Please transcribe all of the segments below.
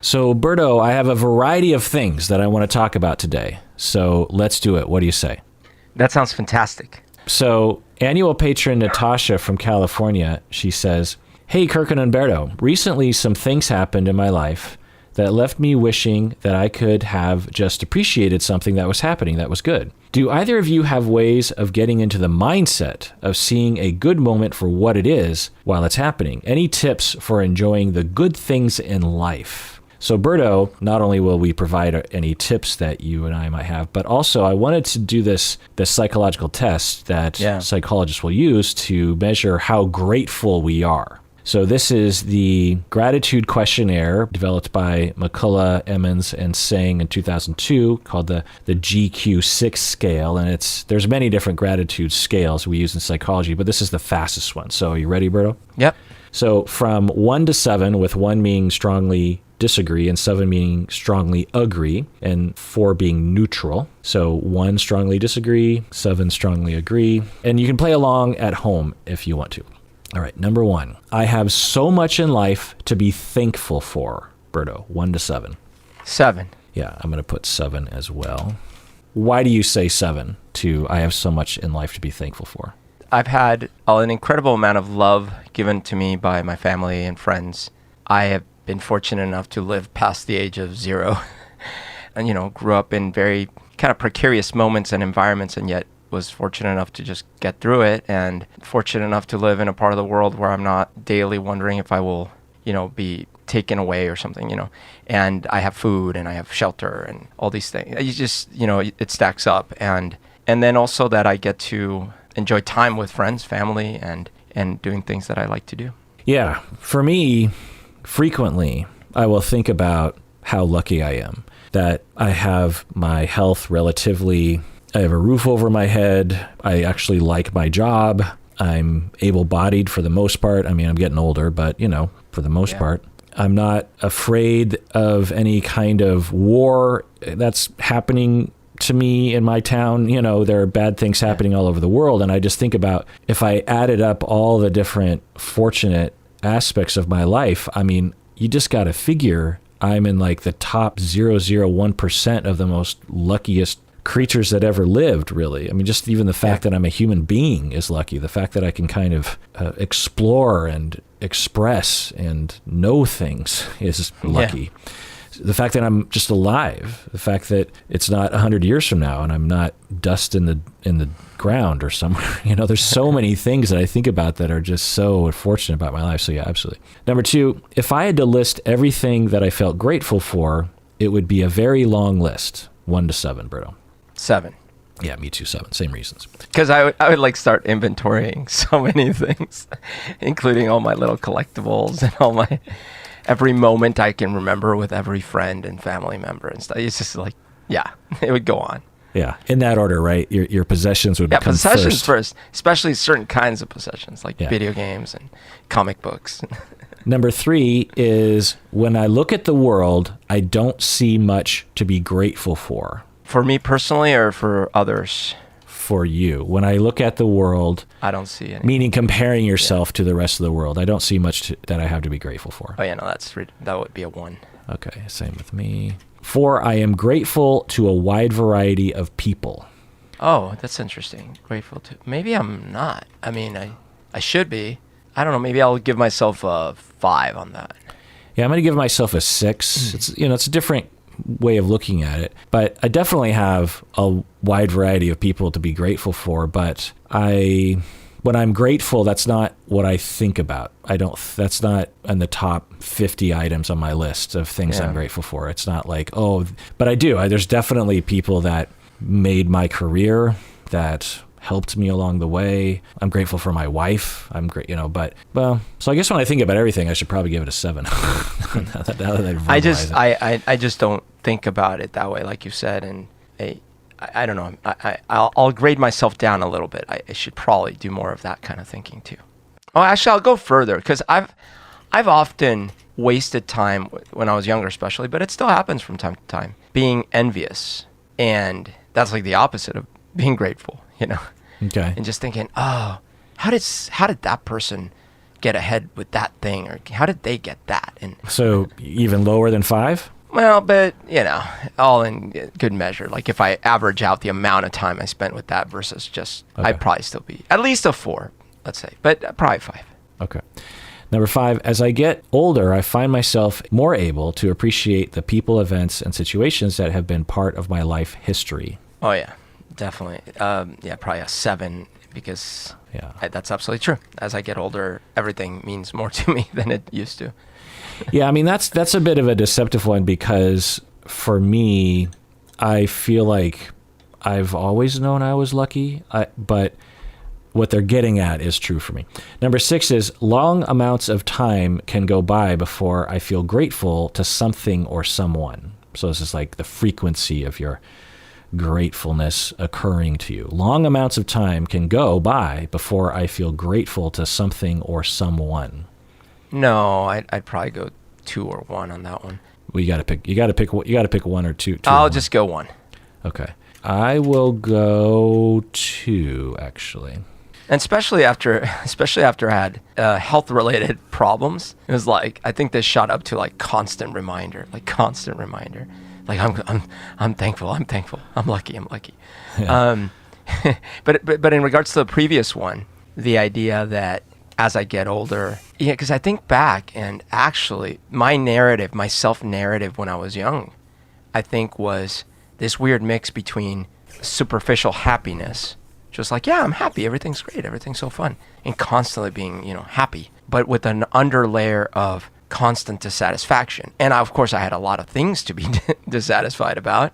So, Berto, I have a variety of things that I want to talk about today. So let's do it. What do you say? That sounds fantastic. So, annual patron Natasha from California, she says, "Hey, Kirk and Humberto, recently some things happened in my life that left me wishing that I could have just appreciated something that was happening that was good. Do either of you have ways of getting into the mindset of seeing a good moment for what it is while it's happening? Any tips for enjoying the good things in life?" So, Berto, not only will we provide any tips that you and I might have, but also I wanted to do this psychological test that psychologists will use to measure how grateful we are. So this is the gratitude questionnaire developed by McCullough, Emmons, and Singh in 2002 called the GQ6 scale. And there's many different gratitude scales we use in psychology, but this is the fastest one. So are you ready, Berto? Yep. So from 1 to 7, with 1 meaning strongly disagree and 7 meaning strongly agree and 4 being neutral. So 1 strongly disagree, 7 strongly agree. And you can play along at home if you want to. All right, number 1. I have so much in life to be thankful for. Berto, 1 to 7. 7. Yeah, I'm going to put 7 as well. Why do you say 7 to I have so much in life to be thankful for? I've had an incredible amount of love given to me by my family and friends. I have been fortunate enough to live past the age of 0 and, grew up in very kind of precarious moments and environments, and yet was fortunate enough to just get through it, and fortunate enough to live in a part of the world where I'm not daily wondering if I will, be taken away or something, and I have food and I have shelter and all these things. You just, it stacks up. And then also that I get to enjoy time with friends, family, and doing things that I like to do. Yeah, for me, frequently, I will think about how lucky I am, that I have my health relatively, I have a roof over my head, I actually like my job, I'm able-bodied for the most part. I mean, I'm getting older, but, for the most part. I'm not afraid of any kind of war that's happening to me in my town. There are bad things happening all over the world, and I just think about if I added up all the different fortunate aspects of my life, I mean, you just got to figure I'm in like the top 0.001% of the most luckiest creatures that ever lived, really. I mean, just even the fact that I'm a human being is lucky. The fact that I can kind of explore and express and know things is lucky. Yeah. The fact that I'm just alive, the fact that it's not 100 years from now and I'm not dust in the ground or somewhere. There's so many things that I think about that are just so fortunate about my life. So yeah, absolutely. Number 2, if I had to list everything that I felt grateful for, it would be a very long list. 1 to 7, Berto. 7. Yeah, me too, 7. Same reasons. Because I would start inventorying so many things, including all my little collectibles and all my every moment I can remember with every friend and family member and stuff. It's just like, it would go on. Yeah, in that order, right? Your possessions would come possessions first, especially certain kinds of possessions like video games and comic books. Number 3 is when I look at the world, I don't see much to be grateful for. For me personally or for others? For you. When I look at the world, I don't see any. Meaning comparing yourself to the rest of the world, I don't see much that I have to be grateful for. Oh yeah, no, that would be a 1. Okay, same with me. 4, I am grateful to a wide variety of people. Oh, that's interesting. Grateful to. Maybe I'm not. I mean, I should be. I don't know. Maybe I'll give myself a 5 on that. Yeah, I'm going to give myself a 6. It's a different way of looking at it, but I definitely have a wide variety of people to be grateful for, but when I'm grateful, that's not what I think about. That's not in the top 50 items on my list of things I'm grateful for. It's not like, but I do. There's definitely people that made my career, that helped me along the way. I'm grateful for my wife. I'm great, so I guess when I think about everything, I should probably give it a 7. I just don't think about it that way, like you said, and I don't know. I'll grade myself down a little bit. I should probably do more of that kind of thinking too. Oh, actually, I'll go further because I've often wasted time when I was younger, especially, but it still happens from time to time, being envious, and that's like the opposite of being grateful, Okay. And just thinking, oh, how did that person get ahead with that thing, or how did they get that? And So even lower than 5? well, but all in good measure. Like if I average out the amount of time I spent with that versus just, Okay. I'd probably still be at least a 4, let's say, but probably 5. Okay. Number 5, as I get older, I find myself more able to appreciate the people, events, and situations that have been part of my life history. Oh yeah, definitely. Probably a 7, because that's absolutely true. As I get older, everything means more to me than it used to. Yeah, I mean, that's a bit of a deceptive one, because for me, I feel like I've always known I was lucky, but what they're getting at is true for me. Number 6 is long amounts of time can go by before I feel grateful to something or someone. So this is like the frequency of your gratefulness occurring to you. Long amounts of time can go by before I feel grateful to something or someone. No, I'd probably go 2 or 1 on that one. Well, you got to pick 1 or 2. I'll just go 1. Okay. I will go 2, actually. And especially after I had health-related problems, it was like, I think this shot up to like constant reminder. Like I'm thankful, I'm lucky. Yeah. But in regards to the previous one, the idea that as I get older, because I think back, and actually my self-narrative when I was young, I think was this weird mix between superficial happiness, just like, yeah, I'm happy, everything's great, everything's so fun, and constantly being, happy, but with an underlayer of constant dissatisfaction. And of course I had a lot of things to be dissatisfied about,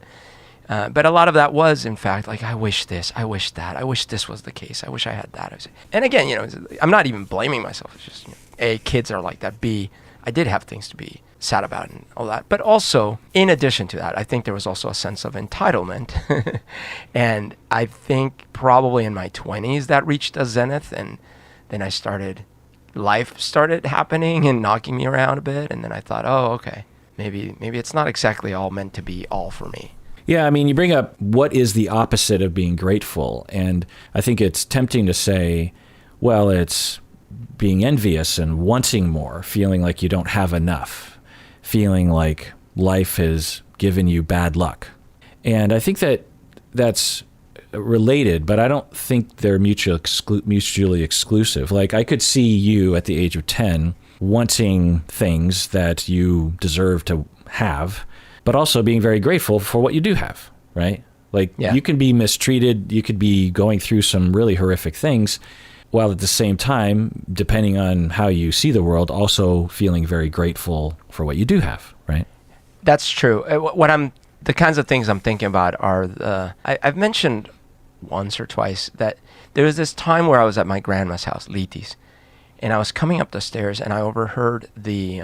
but a lot of that was, in fact, like, I wish this, I wish that, I wish this was the case, I wish I had that. And again, I'm not even blaming myself. It's just, A, kids are like that. B, I did have things to be sad about and all that. But also, in addition to that, I think there was also a sense of entitlement. And I think probably in my 20s that reached a zenith, and then life started happening and knocking me around a bit. And then I thought, oh, okay, maybe it's not exactly all meant to be all for me. Yeah, I mean, you bring up what is the opposite of being grateful. And I think it's tempting to say, well, it's being envious and wanting more, feeling like you don't have enough, feeling like life has given you bad luck. And I think that that's related, but I don't think they're mutually exclusive. Like, I could see you at the age of 10 wanting things that you deserve to have, but also being very grateful for what you do have, right? Like, you can be mistreated, you could be going through some really horrific things, while at the same time, depending on how you see the world, also feeling very grateful for what you do have, right? That's true. The kinds of things I'm thinking about are I've mentioned once or twice that there was this time where I was at my grandma's house, Litis, and I was coming up the stairs and I overheard it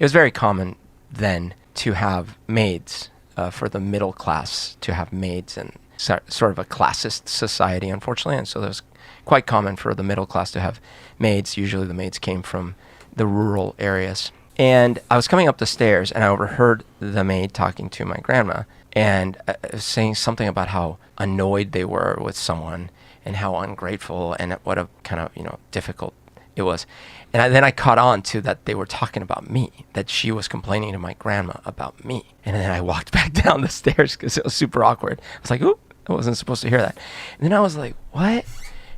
was very common then to have maids, for the middle class to have maids, and sort of a classist society, unfortunately. And so it was quite common for the middle class to have maids. Usually the maids came from the rural areas. And I was coming up the stairs and I overheard the maid talking to my grandma and saying something about how annoyed they were with someone and how ungrateful and what a kind of, difficult it was. And then I caught on to that they were talking about me, that she was complaining to my grandma about me. And then I walked back down the stairs because it was super awkward. I was like, oop, I wasn't supposed to hear that. And then I was like, what?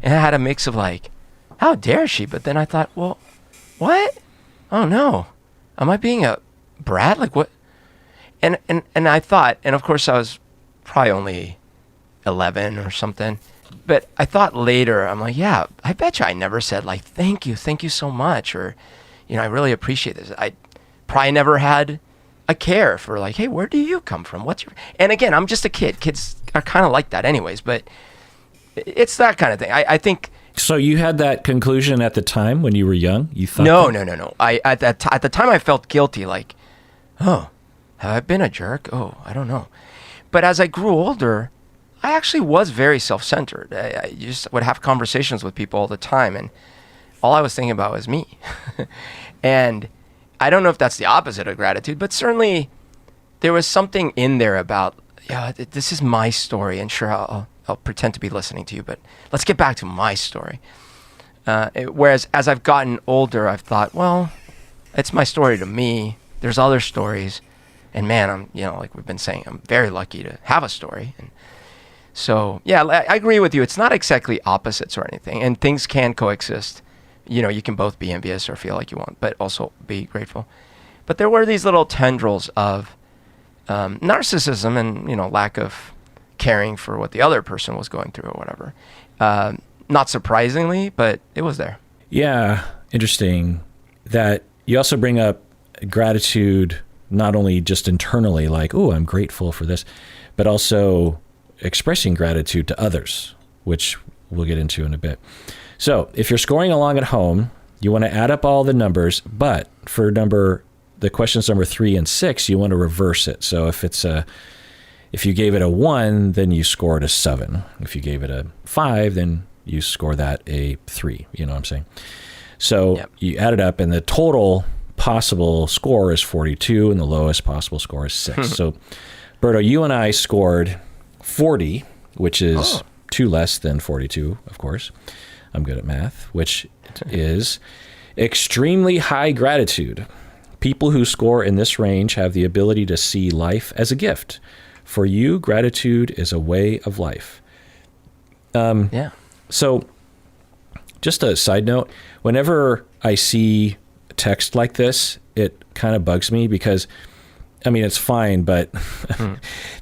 And I had a mix of like, how dare she? But then I thought, well, what? Oh no. Am I being a brat? Like what? And I thought, and of course I was probably only 11 or something, but I thought later, I'm like, yeah, I bet you I never said like, thank you so much, or, I really appreciate this. I probably never had a care for like, hey, where do you come from? And again, I'm just a kid. Kids are kind of like that anyways, but it's that kind of thing. I think. So you had that conclusion at the time when you were young? You thought No. At the time I felt guilty, like, oh, have I been a jerk? Oh, I don't know. But as I grew older, I actually was very self-centered. I just would have conversations with people all the time, and all I was thinking about was me. And I don't know if that's the opposite of gratitude, but certainly there was something in there about, this is my story, and sure, I'll pretend to be listening to you, but let's get back to my story. Whereas as I've gotten older, I've thought, well, it's my story to me. There's other stories. And man, I'm, like we've been saying, I'm very lucky to have a story. And so, yeah, I agree with you. It's not exactly opposites or anything. And things can coexist. You can both be envious or feel like you want, but also be grateful. But there were these little tendrils of narcissism and, lack of caring for what the other person was going through or whatever. Not surprisingly, but it was there. Yeah, interesting that you also bring up gratitude, not only just internally, like, oh, I'm grateful for this, but also expressing gratitude to others, which we'll get into in a bit. So if you're scoring along at home, you want to add up all the numbers, but for the questions number 3 and 6, you want to reverse it. So if you gave it a 1, then you scored a 7. If you gave it a 5, then you score that a 3. You know what I'm saying? So yep. You add it up, and the total possible score is 42, and the lowest possible score is 6. So, Berto, you and I scored 40, which is 2 less than 42, of course. I'm good at math, which is extremely high gratitude. People who score in this range have the ability to see life as a gift. For you, gratitude is a way of life. Yeah. So, just a side note, whenever I see text like this, it kind of bugs me because, it's fine, but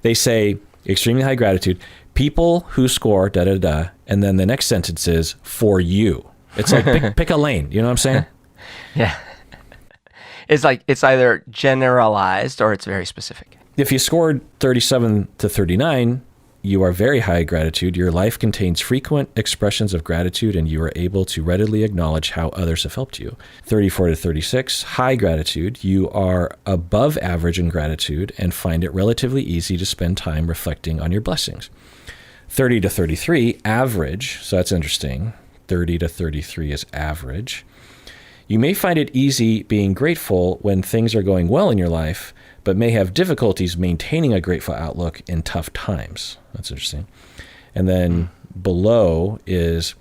they say extremely high gratitude, people who score da-da-da, and then the next sentence is for you. It's like pick a lane, you know what I'm saying? Yeah. It's like it's either generalized or it's very specific. If you scored 37 to 39, you are very high gratitude. Your life contains frequent expressions of gratitude, and you are able to readily acknowledge how others have helped you. 34 to 36, high gratitude. You are above average in gratitude and find it relatively easy to spend time reflecting on your blessings. 30 to 33, average. So that's interesting. 30 to 33 is average. You may find it easy being grateful when things are going well in your life, but may have difficulties maintaining a grateful outlook in tough times. That's interesting. And then below is,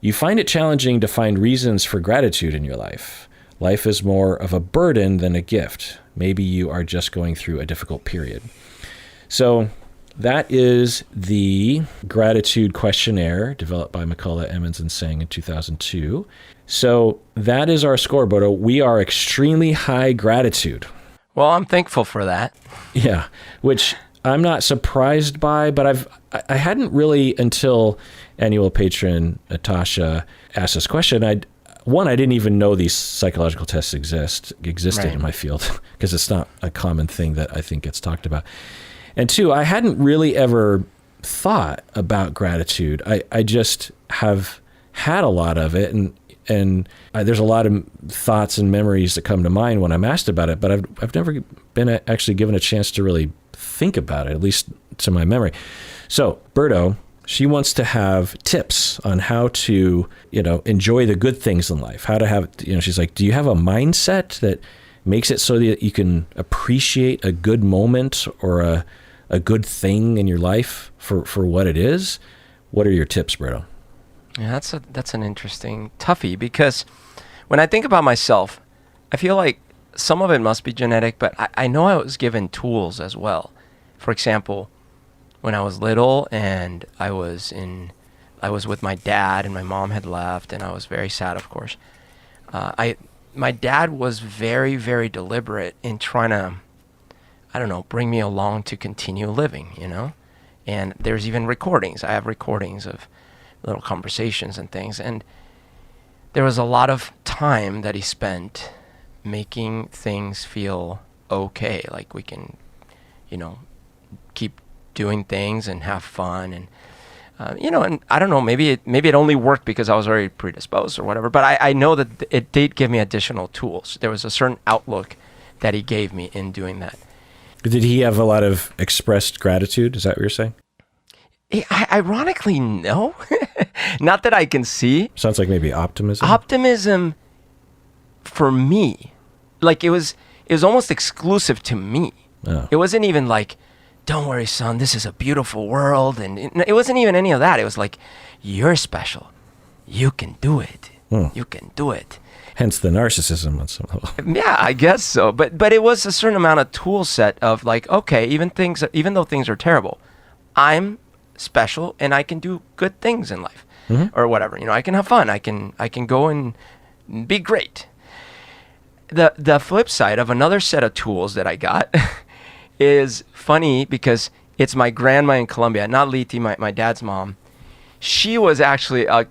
you find it challenging to find reasons for gratitude in your life. Life is more of a burden than a gift. Maybe you are just going through a difficult period. So that is the gratitude questionnaire developed by McCullough, Emmons, and Sang in 2002. So that is our score, Bodo. We are extremely high gratitude. Well, I'm thankful for that. Yeah, which I'm not surprised by, but I hadn't really until annual patron Natasha asked this question. I didn't even know these psychological tests existed right in my field because it's not a common thing that I think gets talked about. And 2, I hadn't really ever thought about gratitude. I just have had a lot of it, and there's a lot of thoughts and memories that come to mind when I'm asked about it, but I've never been actually given a chance to really think about it, at least to my memory. So Berto, she wants to have tips on how to, enjoy the good things in life, how to have, she's like, do you have a mindset that makes it so that you can appreciate a good moment or a good thing in your life for what it is? What are your tips, Berto? Yeah, that's an interesting toughie, because when I think about myself, I feel like some of it must be genetic, but I know I was given tools as well. For example, when I was little and I was with my dad and my mom had left and I was very sad, of course. My dad was very, very deliberate in trying to, bring me along to continue living, And there's even recordings. I have recordings of little conversations and things. And there was a lot of time that he spent making things feel okay. Like we can, keep doing things and have fun. And, and I don't know, maybe it only worked because I was already predisposed or whatever. But I know that it did give me additional tools. There was a certain outlook that he gave me in doing that. Did he have a lot of expressed gratitude? Is that what you're saying? Ironically, no. Not that I can see. Sounds like maybe optimism. Optimism for me, like it was almost exclusive to me. Oh. It wasn't even like, don't worry, son, this is a beautiful world. And it wasn't even any of that. It was like, you're special. You can do it. You can do it. Hence the narcissism on some level. Yeah, I guess so. But it was a certain amount of tool set of like, okay, even though things are terrible, I'm special and I can do good things in life, or whatever. I can have fun. I can go and be great. The flip side of another set of tools that I got is funny because it's my grandma in Colombia, not Liti, my dad's mom. She was actually a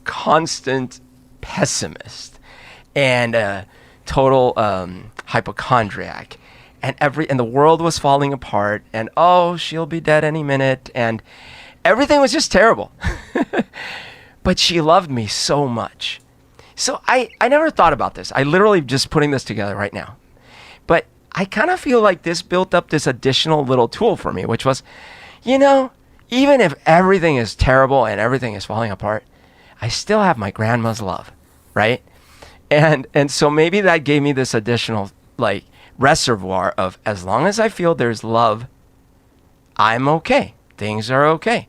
constant pessimist and a total hypochondriac, and the world was falling apart, and she'll be dead any minute, and everything was just terrible. But she loved me so much. So I never thought about this. I literally just putting this together right now. But I kind of feel like this built up this additional little tool for me, which was, even if everything is terrible and everything is falling apart, I still have my grandma's love, right? And so maybe that gave me this additional like reservoir of, as long as I feel there's love, I'm okay. Things are okay.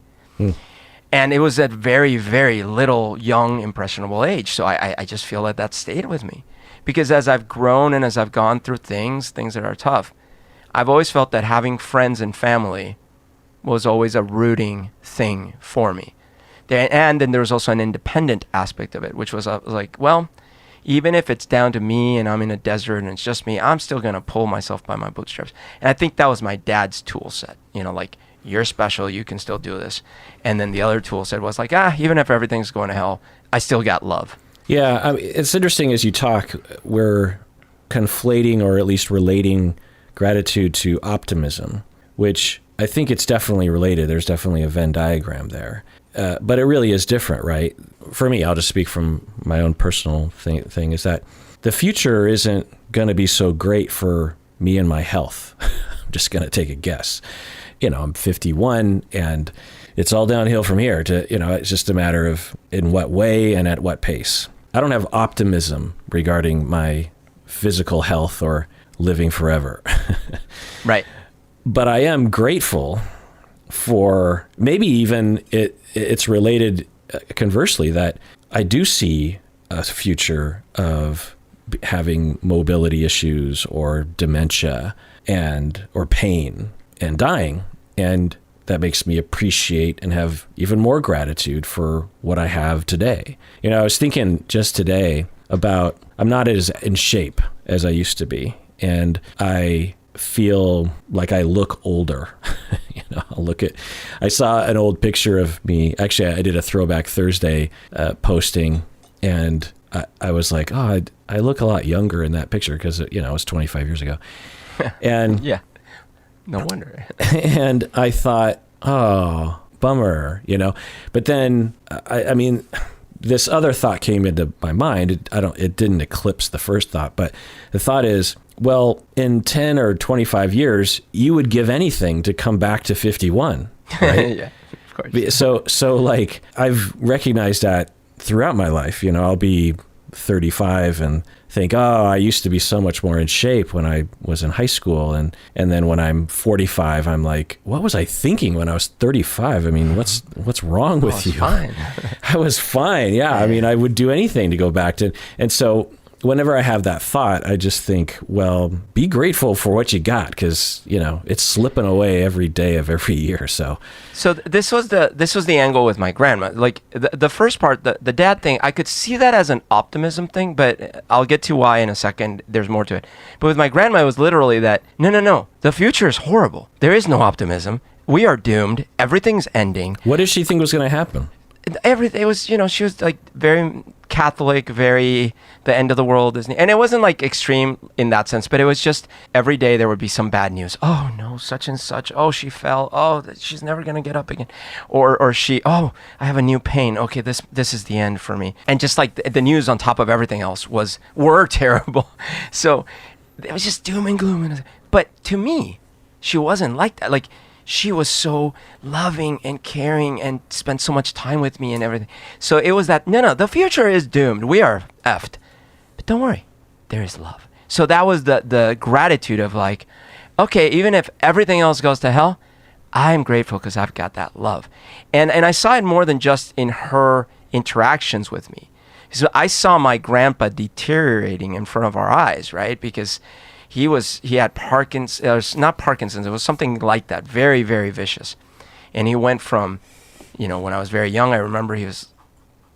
And it was at very, very little, young, impressionable age. So I just feel that stayed with me. Because as I've grown and as I've gone through things that are tough, I've always felt that having friends and family was always a rooting thing for me. And then there was also an independent aspect of it, which was like, well, even if it's down to me and I'm in a desert and it's just me, I'm still going to pull myself by my bootstraps. And I think that was my dad's tool set, like, you're special, you can still do this. And then the other tool set was like, even if everything's going to hell, I still got love. Yeah, it's interesting as you talk, we're conflating or at least relating gratitude to optimism, which I think it's definitely related. There's definitely a Venn diagram there. But it really is different, right? For me, I'll just speak from my own personal thing is that the future isn't going to be so great for me and my health. I'm just going to take a guess. I'm 51 and it's all downhill from here to, it's just a matter of in what way and at what pace. I don't have optimism regarding my physical health or living forever. Right. But I am grateful for maybe even it's related conversely that I do see a future of having mobility issues or dementia or pain and dying. And that makes me appreciate and have even more gratitude for what I have today. I was thinking just today about I'm not as in shape as I used to be. And I feel like I look older. I saw an old picture of me. Actually, I did a Throwback Thursday posting, and I was like, I look a lot younger in that picture because, it was 25 years ago. And yeah, no wonder. And I thought, bummer, But then, I mean, this other thought came into my mind. It didn't eclipse the first thought, but the thought is, well, in 10 or 25 years, you would give anything to come back to 51, right? Yeah, of course. So like, I've recognized that throughout my life. I'll be 35 and think, I used to be so much more in shape when I was in high school. And then when I'm 45, I'm like, what was I thinking when I was 35? I mean, what's wrong with you? Fine. I was fine. Yeah. I mean, I would do anything to go back to. And so whenever I have that thought, I just think, well, be grateful for what you got, because it's slipping away every day of every year. So this was the angle with my grandma. Like the first part, the dad thing, I could see that as an optimism thing, but I'll get to why in a second. There's more to it. But with my grandma, it was literally that no, the future is horrible. There is no optimism. We are doomed. Everything's ending. What did she think was going to happen? Everything. It was, she was like very Catholic, very the end of the world is, and it wasn't like extreme in that sense, but it was just every day there would be some bad news. Oh no, such and such. Oh, she fell. Oh, she's never gonna get up again. Or she. Oh, I have a new pain. Okay, this is the end for me. And just like the news on top of everything else were terrible. So it was just doom and gloom. But to me, she wasn't like that. Like, she was so loving and caring and spent so much time with me and everything. So it was that, no, the future is doomed. We are effed. But don't worry, there is love. So that was the gratitude of like, okay, even if everything else goes to hell, I'm grateful because I've got that love. And I saw it more than just in her interactions with me. So I saw my grandpa deteriorating in front of our eyes, right? Because he had Parkinson's, not Parkinson's, it was something like that, very, very vicious. And he went from, when I was very young, I remember he was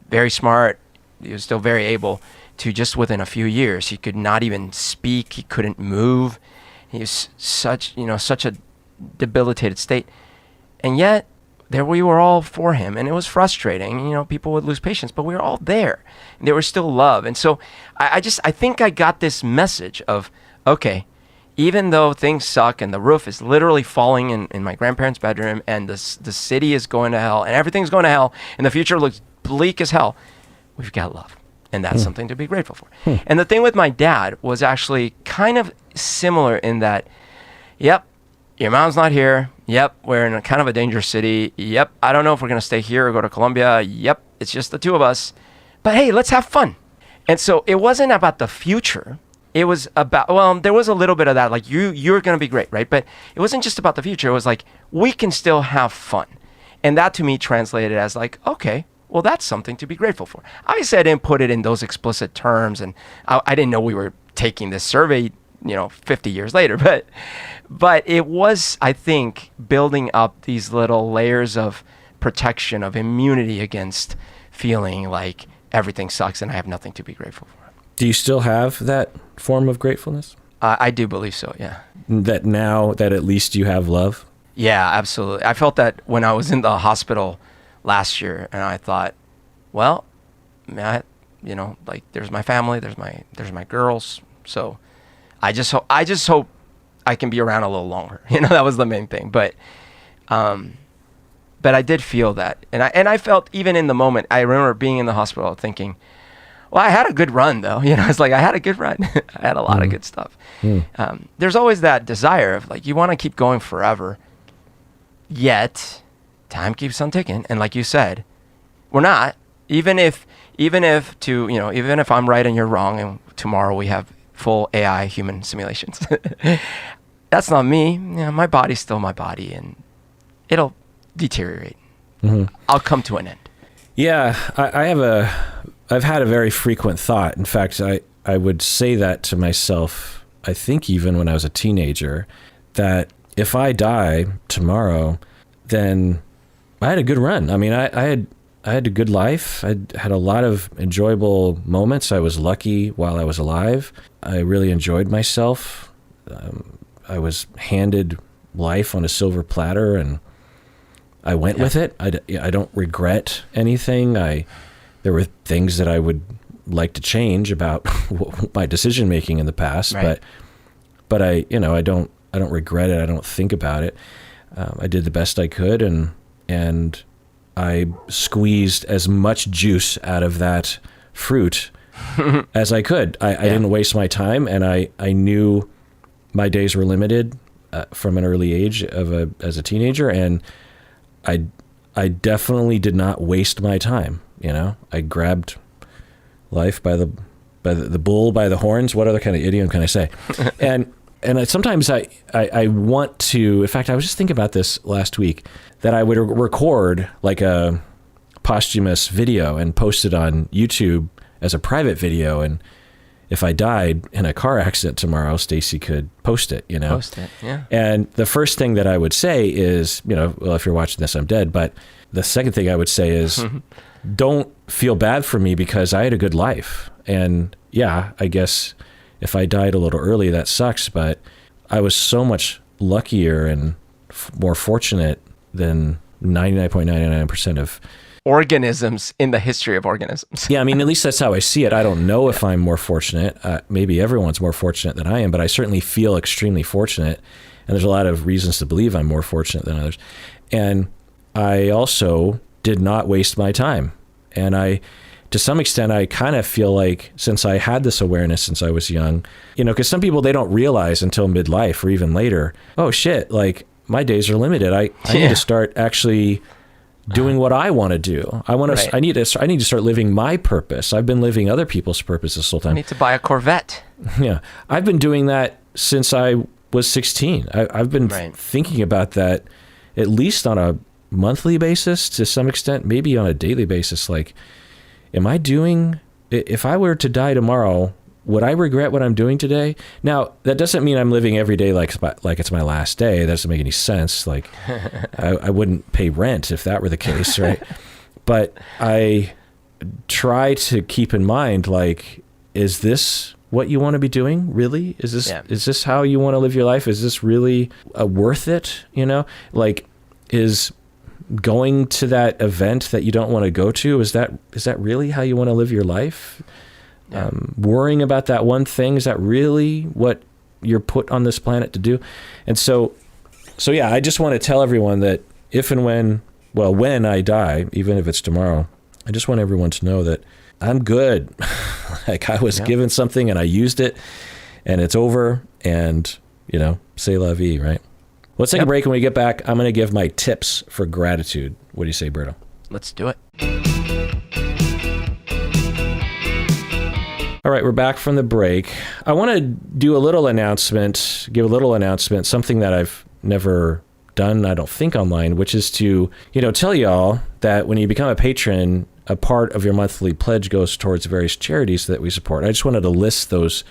very smart, he was still very able, to just within a few years, he could not even speak, he couldn't move. He was such a debilitated state. And yet, there we were all for him, and it was frustrating. People would lose patience, but we were all there. And there was still love. And so I think I got this message of, okay, even though things suck and the roof is literally falling in my grandparents' bedroom and the city is going to hell and everything's going to hell and the future looks bleak as hell, we've got love. And that's something to be grateful for. And the thing with my dad was actually kind of similar in that, yep, your mom's not here. Yep, we're in a kind of a dangerous city. Yep, I don't know if we're going to stay here or go to Colombia. Yep, it's just the two of us. But hey, let's have fun. And so it wasn't about the future. It was about, well, there was a little bit of that, like you're going to be great, right? But it wasn't just about the future. It was like, we can still have fun. And that to me translated as like, okay, well, that's something to be grateful for. Obviously, I didn't put it in those explicit terms, and I didn't know we were taking this survey, 50 years later. But it was, I think, building up these little layers of protection, of immunity against feeling like everything sucks and I have nothing to be grateful for. Do you still have that form of gratefulness? I do believe so, yeah. That now that at least you have love? Yeah, absolutely. I felt that when I was in the hospital last year, and I thought, well, there's my family, there's my girls, so I just hope I can be around a little longer. That was the main thing. But I did feel that, and I felt even in the moment. I remember being in the hospital thinking, well, I had a good run though. It's like I had a good run. I had a lot of good stuff. There's always that desire of like you want to keep going forever, yet time keeps on ticking, and like you said, we're not. Even if I'm right and you're wrong, and tomorrow we have full AI human simulations, that's not me. My body's still my body, and it'll deteriorate. I'll come to an end. Yeah, I've had a very frequent thought. In fact, I would say that to myself, I think even when I was a teenager, that if I die tomorrow, then I had a good run. I mean, I had a good life. I had a lot of enjoyable moments. I was lucky while I was alive. I really enjoyed myself. I was handed life on a silver platter, and I went with it. I don't regret anything. There were things that I would like to change about my decision making in the past, but I don't regret it. I don't think about it. I did the best I could, and I squeezed as much juice out of that fruit as I could. I didn't waste my time, and I knew my days were limited from an early age as a teenager, and I definitely did not waste my time. I grabbed life by the bull by the horns. What other kind of idiom can I say? And sometimes I want to, in fact, I was just thinking about this last week, that I would record like a posthumous video and post it on YouTube as a private video. And if I died in a car accident tomorrow, Stacy could post it, Post it, yeah. And the first thing that I would say is, well, if you're watching this, I'm dead. But the second thing I would say is, don't feel bad for me because I had a good life. And yeah, I guess if I died a little early, that sucks, but I was so much luckier and more fortunate than 99.99% of organisms in the history of organisms. Yeah, I mean, at least that's how I see it. I don't know if I'm more fortunate. Maybe everyone's more fortunate than I am, but I certainly feel extremely fortunate. And there's a lot of reasons to believe I'm more fortunate than others. And I also did not waste my time. And to some extent, I kind of feel like since I had this awareness since I was young, because some people, they don't realize until midlife or even later, oh shit, like my days are limited. I need to start actually doing what I want to do. I need to start living my purpose. I've been living other people's purpose this whole time. I need to buy a Corvette. Yeah. I've been doing that since I was 16. I've been thinking about that at least on a monthly basis to some extent, maybe on a daily basis. Like, am I doing if I were to die tomorrow, would I regret what I'm doing today? Now, that doesn't mean I'm living every day like it's my last day. That doesn't make any sense. Like, I wouldn't pay rent if that were the case, right? But I try to keep in mind, like, is this what you want to be doing? Really? Is this how you want to live your life? Is this really worth it? You know, like, is going to that event that you don't want to go to, is that really how you want to live your life? Yeah. Worrying about that one thing, is that really what you're put on this planet to do? And so yeah, I just want to tell everyone that if and when I die, even if it's tomorrow, I just want everyone to know that I'm good. Like, I was given something and I used it, and it's over, and, c'est la vie, right? Let's take a break. When we get back, I'm going to give my tips for gratitude. What do you say, Berto? Let's do it. All right, we're back from the break. I want to give a little announcement, something that I've never done, I don't think, online, which is to, tell y'all that when you become a patron, a part of your monthly pledge goes towards various charities that we support. I just wanted to list those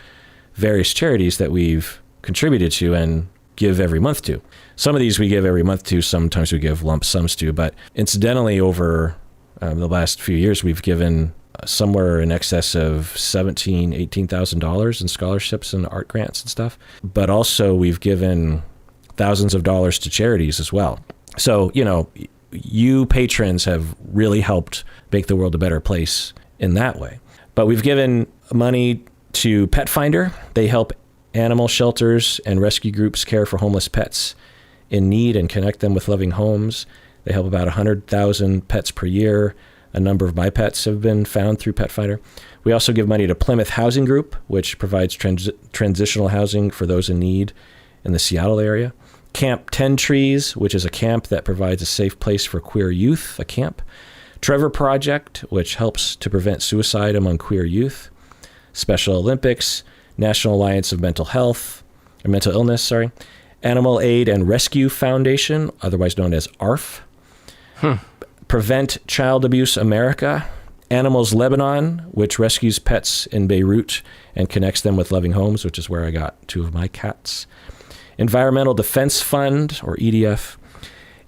various charities that we've contributed to and give every month to. Some of these we give every month to, sometimes we give lump sums to, but incidentally, over the last few years, we've given somewhere in excess of $17,000, $18,000 in scholarships and art grants and stuff. But also we've given thousands of dollars to charities as well. So, you patrons have really helped make the world a better place in that way. But we've given money to Pet Finder. They help animal shelters and rescue groups care for homeless pets in need and connect them with loving homes. They help about 100,000 pets per year. A number of my pets have been found through Pet Finder. We also give money to Plymouth Housing Group, which provides transitional housing for those in need in the Seattle area. Camp 10 Trees, which is a camp that provides a safe place for queer youth, a camp. Trevor Project, which helps to prevent suicide among queer youth. Special Olympics, National Alliance of Mental Illness. Animal Aid and Rescue Foundation, otherwise known as ARF. Prevent Child Abuse America. Animals Lebanon, which rescues pets in Beirut and connects them with loving homes, which is where I got 2 of my cats. Environmental Defense Fund, or EDF.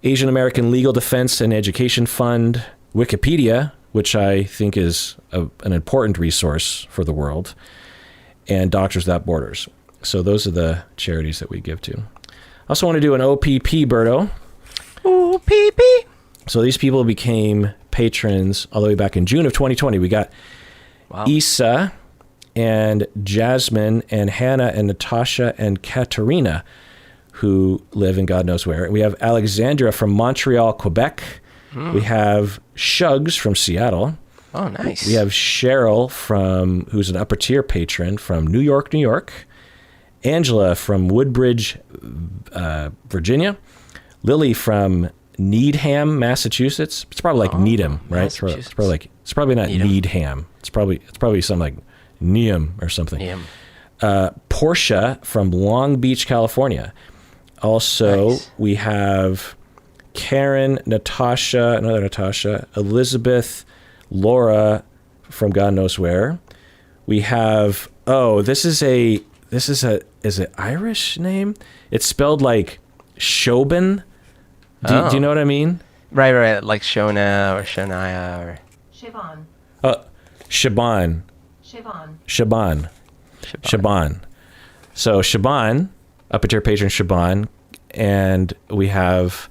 Asian American Legal Defense and Education Fund. Wikipedia, which I think is an important resource for the world. And Doctors Without Borders. So those are the charities that we give to. I also want to do an OPP, Berto. OPP. So these people became patrons all the way back in June of 2020. We got Isa and Jasmine and Hannah and Natasha and Katerina, who live in God knows where. We have Alexandra from Montreal, Quebec. We have Shugs from Seattle. Oh, nice. We have Cheryl who's an upper tier patron from New York, New York. Angela from Woodbridge, Virginia. Lily from Needham, Massachusetts. It's probably like Needham, right? It's probably not Needham. It's probably something like Needham or something. Needham. Portia from Long Beach, California. Also, we have Karen, another Natasha, Elizabeth, Laura from God knows where. We have is it Irish name? It's spelled like Shobin. Do you know what I mean? Right, like Shona or Shania or Siobhan. Shaban. So Shaban, upper tier patron Shaban, and we have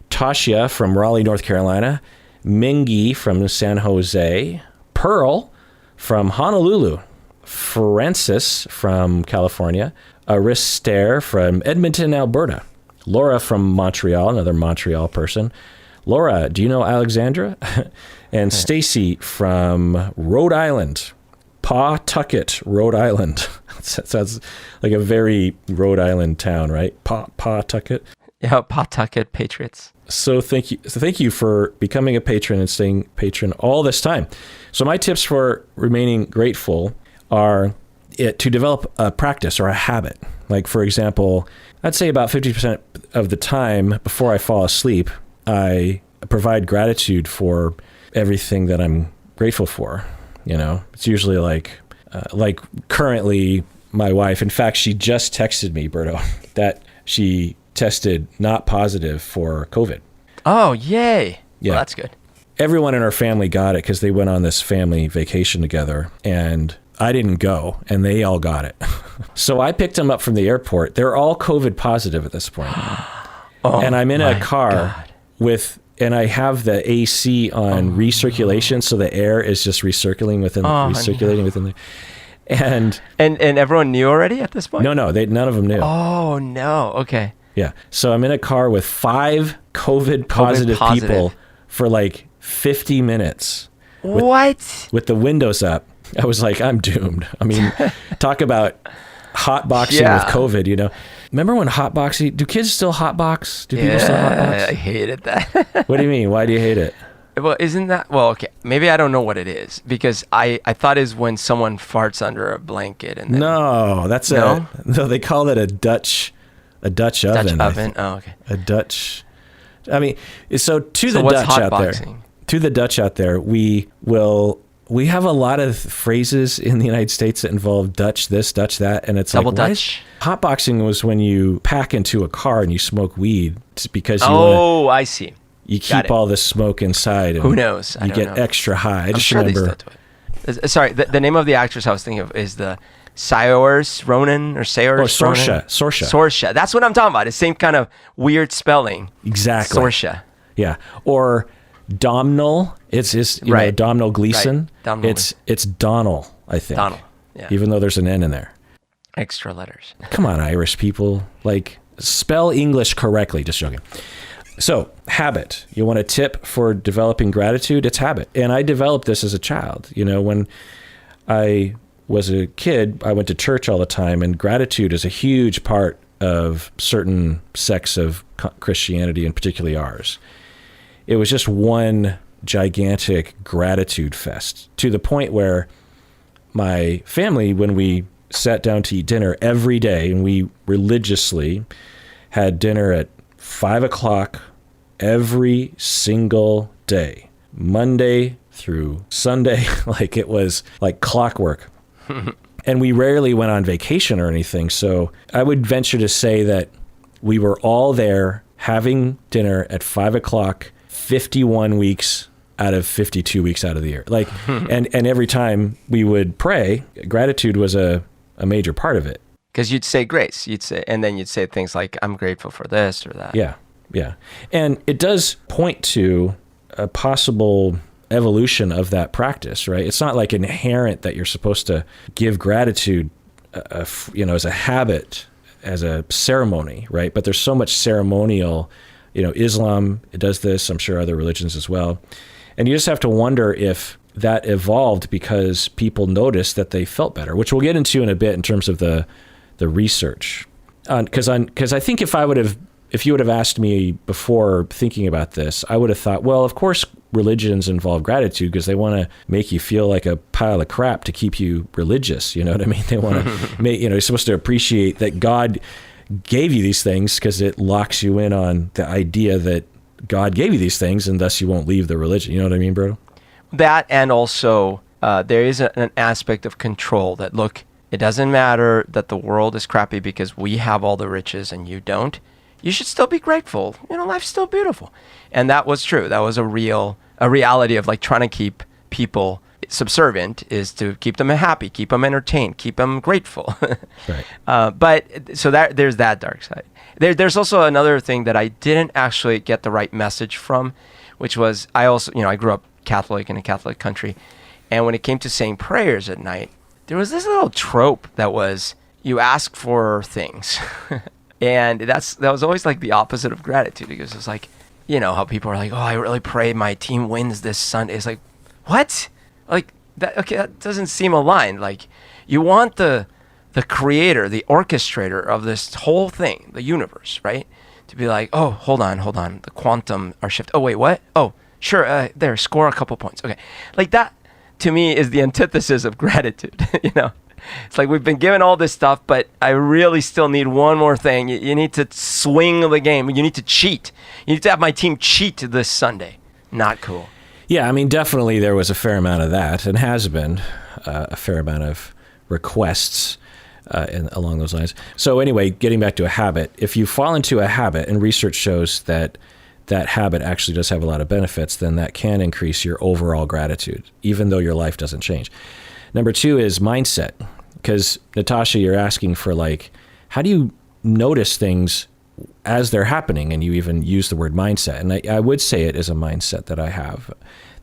Tasha from Raleigh, North Carolina, Mingy from San Jose, Pearl from Honolulu, Francis from California, Aristair from Edmonton, Alberta, Laura from Montreal, another Montreal person. Laura, do you know Alexandra? And Stacy from Rhode Island, Pawtucket, Rhode Island. Sounds like a very Rhode Island town, right? Pawtucket. Yeah, Pawtucket Patriots. So thank you for becoming a patron and staying patron all this time. So my tips for remaining grateful are to develop a practice or a habit. Like, for example, I'd say about 50% of the time before I fall asleep, I provide gratitude for everything that I'm grateful for. It's usually like currently my wife, in fact, she just texted me, Berto, that she tested not positive for COVID. Oh, yay. Yeah. Well, that's good. Everyone in our family got it because they went on this family vacation together, and I didn't go, and they all got it. So I picked them up from the airport. They're all COVID positive at this point. And I'm in a car and I have the AC on recirculation, so the air is just recirculating within the. And everyone knew already at this point? No, none of them knew. Oh, no. Okay. Yeah. So I'm in a car with 5 COVID positive people for like 50 minutes. What? With the windows up. I was like, I'm doomed. I mean, talk about hotboxing with COVID, Remember when hotboxing, do kids still hotbox? Do people still hotbox? I hated that. What do you mean? Why do you hate it? Well, isn't that, okay, maybe I don't know what it is, because I thought is when someone farts under a blanket. And then, no, they call it a Dutch oven. Dutch oven? Oh, okay. A Dutch, I mean, so the Dutch out there, we have a lot of phrases in the United States that involve Dutch this, Dutch that, and it's double like Dutch. Hotboxing was when you pack into a car and you smoke weed because I see. You keep all the smoke inside. And who knows? You get extra high. I just remember. Sorry, the name of the actress I was thinking of is the Saoirse Ronan or Saoirse Ronan. Saoirse. That's what I'm talking about. The same kind of weird spelling. Exactly. Saoirse. Yeah. Or Domhnall. It's Domhnall Gleeson. Right. It's Donnell, I think. Donnell. Yeah. Even though there's an N in there. Extra letters. Come on, Irish people. Like, spell English correctly. Just joking. So, habit. You want a tip for developing gratitude? It's habit. And I developed this as a child. When I was a kid, I went to church all the time, and gratitude is a huge part of certain sects of Christianity, and particularly ours. It was just one gigantic gratitude fest, to the point where my family, when we sat down to eat dinner every day, and we religiously had dinner at 5:00 every single day, Monday through Sunday, like it was like clockwork. And we rarely went on vacation or anything. So I would venture to say that we were all there having dinner at 5:00, 51 weeks out of 52 weeks out of the year. Like, and every time we would pray, gratitude was a major part of it. Because you'd say grace, and then you'd say things like, I'm grateful for this or that. Yeah. And it does point to a possible evolution of that practice, right? It's not like inherent that you're supposed to give gratitude, as a habit, as a ceremony, right? But there's so much ceremonial, Islam, it does this, I'm sure other religions as well. And you just have to wonder if that evolved because people noticed that they felt better, which we'll get into in a bit in terms of the research. Because I think if you would have asked me before thinking about this, I would have thought, well, of course religions involve gratitude because they want to make you feel like a pile of crap to keep you religious. You know what I mean? They want to make, you're supposed to appreciate that God gave you these things because it locks you in on the idea that God gave you these things and thus you won't leave the religion. You know what I mean, bro? That, and also there is an aspect of control that, look, it doesn't matter that the world is crappy because we have all the riches and you don't. You should still be grateful. Life's still beautiful. And that was true. That was a reality of like trying to keep people subservient, is to keep them happy, keep them entertained, keep them grateful. Right. But so there's that dark side. There's also another thing that I didn't actually get the right message from, which was I grew up Catholic in a Catholic country. And when it came to saying prayers at night, there was this little trope that was you ask for things. And that was always like the opposite of gratitude, because it's like, how people are like, oh, I really pray my team wins this Sunday. It's like, what? Like that? Okay, that doesn't seem aligned. Like, you want the creator, the orchestrator of this whole thing, the universe, right? To be like, oh, hold on, the quantum are shift. Oh, wait, what? Oh, sure, there, score a couple points. Okay, like that to me is the antithesis of gratitude. It's like we've been given all this stuff, but I really still need one more thing. You need to swing the game. You need to cheat. You need to have my team cheat this Sunday. Not cool. Yeah, I mean, definitely there was a fair amount of that, and has been a fair amount of requests along those lines. So anyway, getting back to a habit, if you fall into a habit, and research shows that that habit actually does have a lot of benefits, then that can increase your overall gratitude, even though your life doesn't change. Number 2 is mindset, because Natasha, you're asking for like, how do you notice things as they're happening? And you even use the word mindset. And I would say it is a mindset that I have.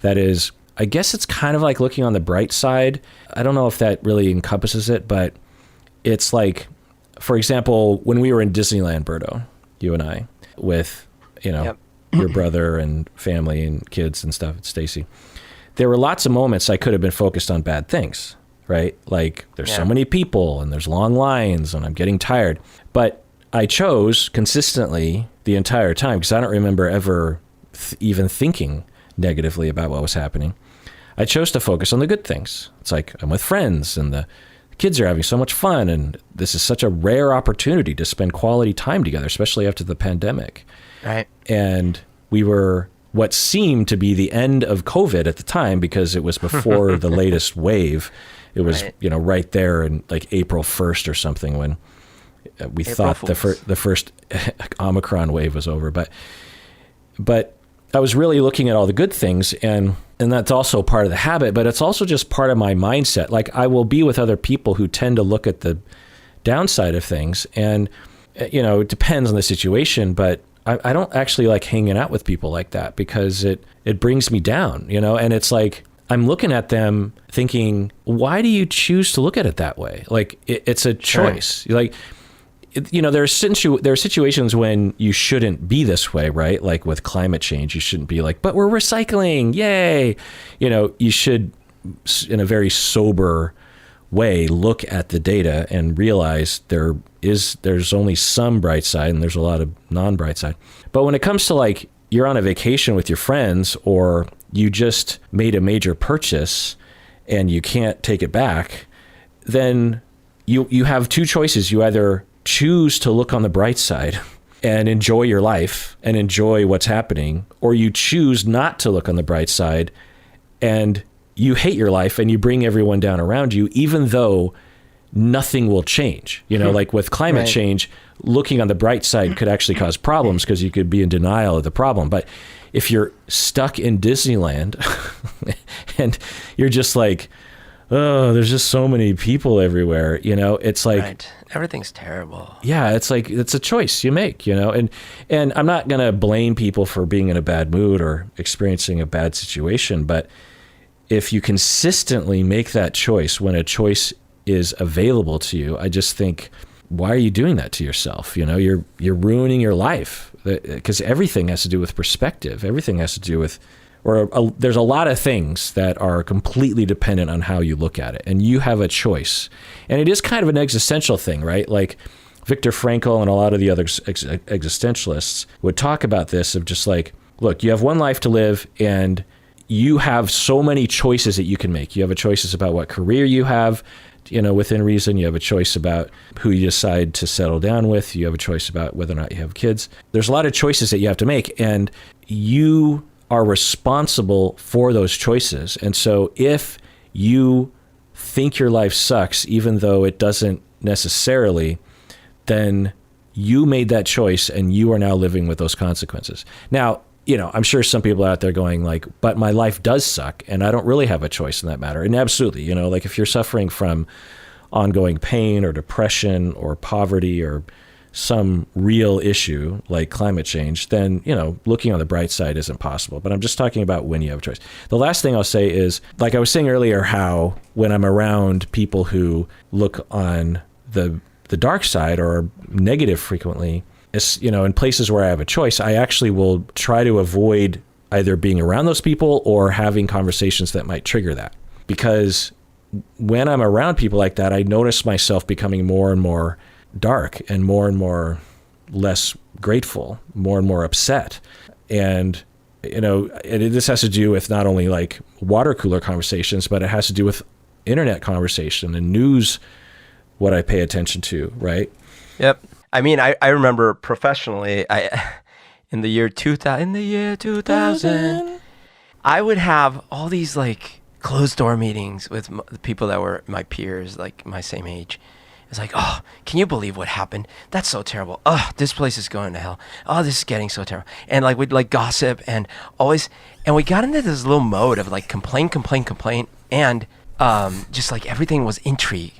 That is, I guess it's kind of like looking on the bright side. I don't know if that really encompasses it, but it's like, for example, when we were in Disneyland, Berto, you and I, with, Yep. your brother and family and kids and stuff, Stacy, there were lots of moments I could have been focused on bad things, right? Like there's so many people and there's long lines and I'm getting tired. But I chose consistently the entire time, because I don't remember ever even thinking negatively about what was happening. I chose to focus on the good things. It's like I'm with friends and the kids are having so much fun, and this is such a rare opportunity to spend quality time together, especially after the pandemic. Right. And we were what seemed to be the end of COVID at the time, because it was before the latest wave. It was, right there in like April 1st or something, when we thought the first Omicron wave was over. But I was really looking at all the good things, and that's also part of the habit, but it's also just part of my mindset. Like I will be with other people who tend to look at the downside of things, and it depends on the situation, but I don't actually like hanging out with people like that, because it brings me down, and it's like I'm looking at them thinking, why do you choose to look at it that way? Like it's a choice. Sure. Like, there are situations when you shouldn't be this way, right? Like with climate change, you shouldn't be like, but we're recycling, yay. You should, in a very sober way, look at the data and realize there's only some bright side and there's a lot of non-bright side. But when it comes to like, you're on a vacation with your friends, or you just made a major purchase and you can't take it back, then you have two choices. You either choose to look on the bright side and enjoy your life and enjoy what's happening, or you choose not to look on the bright side and you hate your life and you bring everyone down around you, even though nothing will change. Like with climate change, looking on the bright side could actually cause problems, because you could be in denial of the problem. But if you're stuck in Disneyland and you're just like, oh, there's just so many people everywhere, it's like, right. Everything's terrible. Yeah, it's like, it's a choice you make, and I'm not going to blame people for being in a bad mood or experiencing a bad situation, but if you consistently make that choice when a choice is available to you, I just think, why are you doing that to yourself? You're ruining your life, because everything has to do with perspective. Everything has to do with, there's a lot of things that are completely dependent on how you look at it, and you have a choice. And it is kind of an existential thing, right? Like Viktor Frankl and a lot of the other existentialists would talk about this, of just like, look, you have one life to live, and you have so many choices that you can make. You have a choices about what career you have, within reason. You have a choice about who you decide to settle down with. You have a choice about whether or not you have kids. There's a lot of choices that you have to make, and you are responsible for those choices. And so if you think your life sucks, even though it doesn't necessarily, then you made that choice and you are now living with those consequences. Now, I'm sure some people out there going like, but my life does suck and I don't really have a choice in that matter. And absolutely, like if you're suffering from ongoing pain or depression or poverty or some real issue like climate change, then, looking on the bright side isn't possible. But I'm just talking about when you have a choice. The last thing I'll say is, like I was saying earlier, how when I'm around people who look on the dark side or are negative frequently, in places where I have a choice, I actually will try to avoid either being around those people or having conversations that might trigger that. Because when I'm around people like that, I notice myself becoming more and more dark and more less grateful, more and more upset. And, this has to do with not only like water cooler conversations, but it has to do with internet conversation and news, what I pay attention to, right? Yep. I mean, I remember professionally, in the year 2000, I would have all these like closed door meetings with the people that were my peers, like my same age. It's like, oh, can you believe what happened? That's so terrible. Oh, this place is going to hell. Oh, this is getting so terrible. And like we'd like gossip and always, and we got into this little mode of like complain, and just like everything was intrigue.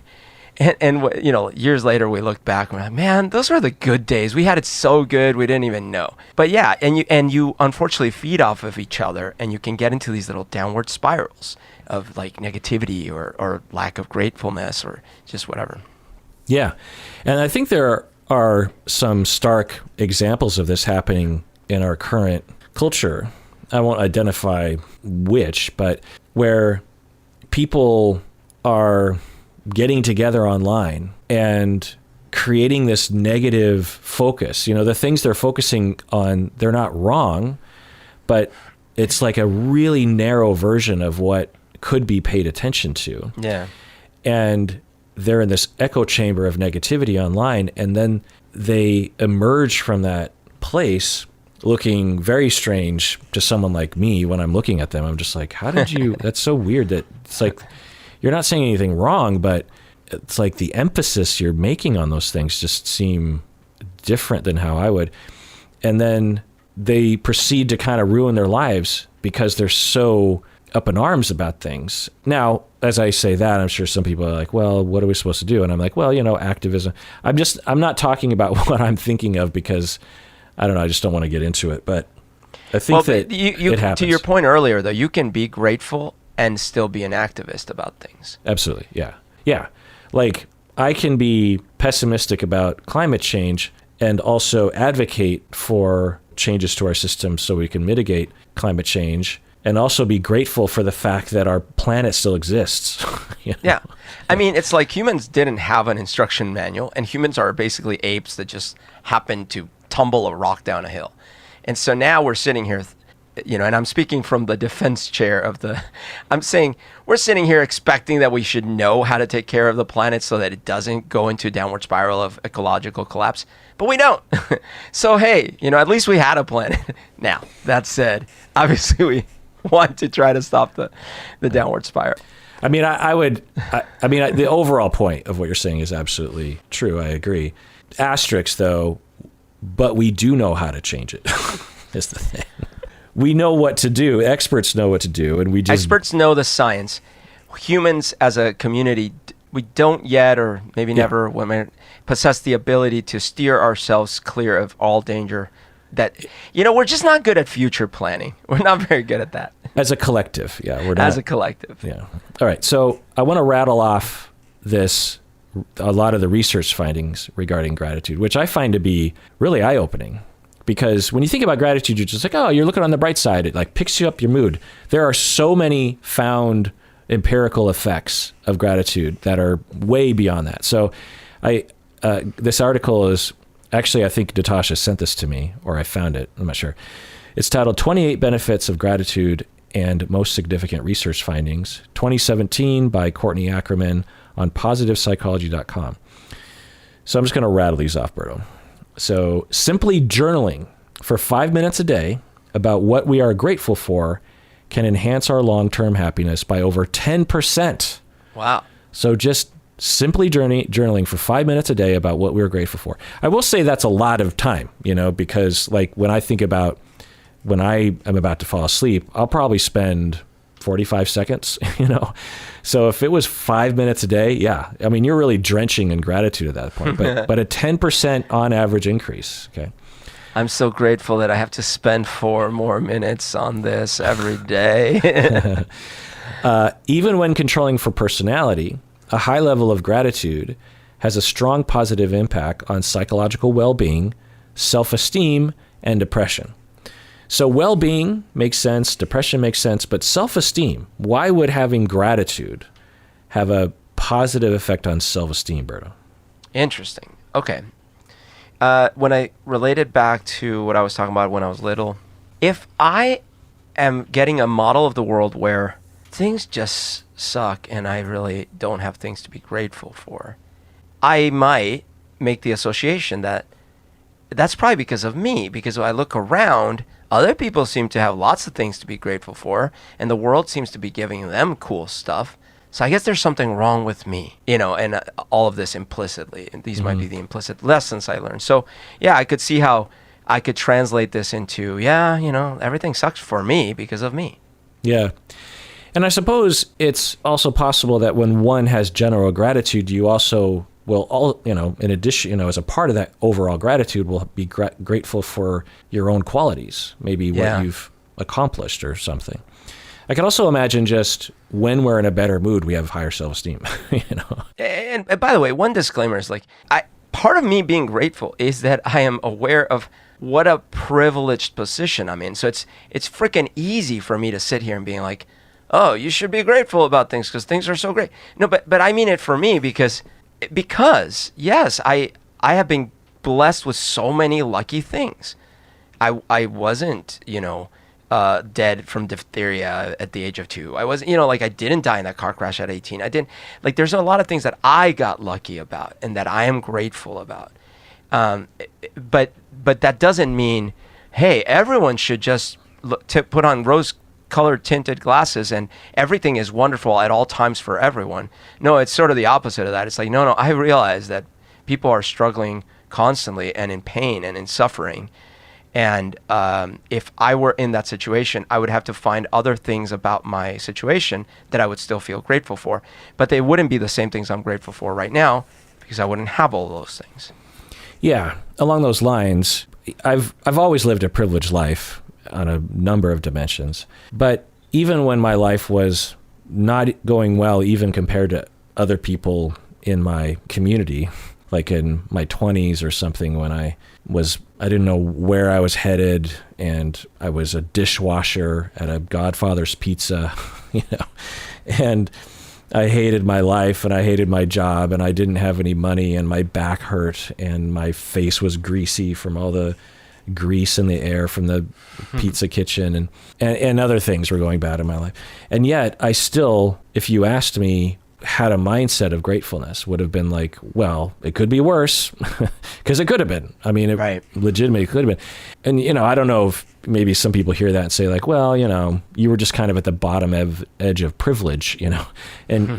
And you know, years later we looked back and we're like, man, those were the good days. We had it so good we didn't even know. But yeah, and you unfortunately feed off of each other, and you can get into these little downward spirals of like negativity or lack of gratefulness or just whatever. Yeah. And I think there are some stark examples of this happening in our current culture. I won't identify which, but where people are getting together online and creating this negative focus. You know, the things they're focusing on, they're not wrong, but it's like a really narrow version of what could be paid attention to. Yeah. And they're in this echo chamber of negativity online, and then they emerge from that place looking very strange to someone like me. When I'm looking at them, I'm just like, how did you, that's so weird that it's like, you're not saying anything wrong, but it's like the emphasis you're making on those things just seem different than how I would. And then they proceed to kind of ruin their lives because they're so up in arms about things. Now, as I say that, I'm sure some people are like, well, what are we supposed to do? And I'm like, well, you know, activism. I'm not talking about what I'm thinking of because, I don't know, I just don't want to get into it. But I think that it happens. To your point earlier, though, you can be grateful and still be an activist about things. Absolutely, yeah. Yeah, like I can be pessimistic about climate change and also advocate for changes to our system so we can mitigate climate change, and also be grateful for the fact that our planet still exists. You know? Yeah. I mean, it's like humans didn't have an instruction manual, and humans are basically apes that just happened to tumble a rock down a hill. And so now we're sitting here, you know, and I'm speaking from the defense chair of I'm saying we're sitting here expecting that we should know how to take care of the planet so that it doesn't go into a downward spiral of ecological collapse, but we don't. So, hey, you know, at least we had a planet. Now, that said, obviously we want to try to stop the downward spiral. I mean, the overall point of what you're saying is absolutely true. I agree. Asterisk, though, but we do know how to change it, is the thing. We know what to do. Experts know what to do, and we just... Experts know the science. Humans as a community, we don't yet, or maybe never, possess the ability to steer ourselves clear of all danger. That, you know, we're just not good at future planning. We're not very good at that. As a collective, yeah. We're not, as a collective. Yeah. All right, so I want to rattle off a lot of the research findings regarding gratitude, which I find to be really eye-opening. Because when you think about gratitude, you're just like, oh, you're looking on the bright side. It like picks you up your mood. There are so many found empirical effects of gratitude that are way beyond that. So this article is, actually, I think Natasha sent this to me, or I found it. I'm not sure. It's titled 28 Benefits of Gratitude and Most Significant Research Findings, 2017 by Courtney Ackerman on positivepsychology.com. So I'm just going to rattle these off, Berto. So simply journaling for 5 minutes a day about what we are grateful for can enhance our long-term happiness by over 10%. Wow. So just simply journaling for 5 minutes a day about what we're grateful for. I will say that's a lot of time, you know, because like when I think about when I am about to fall asleep, I'll probably spend 45 seconds, you know. So if it was 5 minutes a day, yeah, I mean, you're really drenching in gratitude at that point, but a 10% on average increase. Okay. I'm so grateful that I have to spend 4 more minutes on this every day. Even when controlling for personality, a high level of gratitude has a strong positive impact on psychological well-being, self-esteem, and depression. So well-being makes sense, depression makes sense, but self-esteem, why would having gratitude have a positive effect on self-esteem, Berto? Interesting. Okay. When I related back to what I was talking about when I was little, if I am getting a model of the world where things just suck and I really don't have things to be grateful for, I might make the association that that's probably because of me, because when I look around, Other people seem to have lots of things to be grateful for, and the world seems to be giving them cool stuff. So I guess there's something wrong with me, and all of this implicitly. And these might be the implicit lessons I learned. So yeah, I could see how I could translate this into, everything sucks for me because of me. Yeah. And I suppose it's also possible that when one has general gratitude, you also will, in addition, as a part of that overall gratitude, will be grateful for your own qualities, maybe what you've accomplished or something. I can also imagine just when we're in a better mood, we have higher self-esteem, And by the way, one disclaimer is part of me being grateful is that I am aware of what a privileged position I'm in. So it's freaking easy for me to sit here and being like, oh, you should be grateful about things because things are so great. No, but I mean it for me because yes, I have been blessed with so many lucky things. I wasn't, dead from diphtheria at the age of 2. I wasn't, I didn't die in that car crash at 18. I didn't, there's a lot of things that I got lucky about and that I am grateful about. But that doesn't mean, hey, everyone should just put on rose-colored tinted glasses and everything is wonderful at all times for everyone. No, it's sort of the opposite of that. It's like, no, I realize that people are struggling constantly and in pain and in suffering. And if I were in that situation, I would have to find other things about my situation that I would still feel grateful for. But they wouldn't be the same things I'm grateful for right now because I wouldn't have all those things. Yeah, along those lines, I've always lived a privileged life on a number of dimensions. But even when my life was not going well, even compared to other people in my community, like in my 20s or something, when I didn't know where I was headed, and I was a dishwasher at a Godfather's Pizza, and I hated my life and I hated my job and I didn't have any money and my back hurt and my face was greasy from all the grease in the air from the pizza kitchen and other things were going bad in my life. And yet I still, if you asked me, had a mindset of gratefulness, would have been like, well, it could be worse because it could have been. I mean, it legitimately could have been. And, I don't know if maybe some people hear that and say like, well, you were just kind of at the bottom edge of privilege, and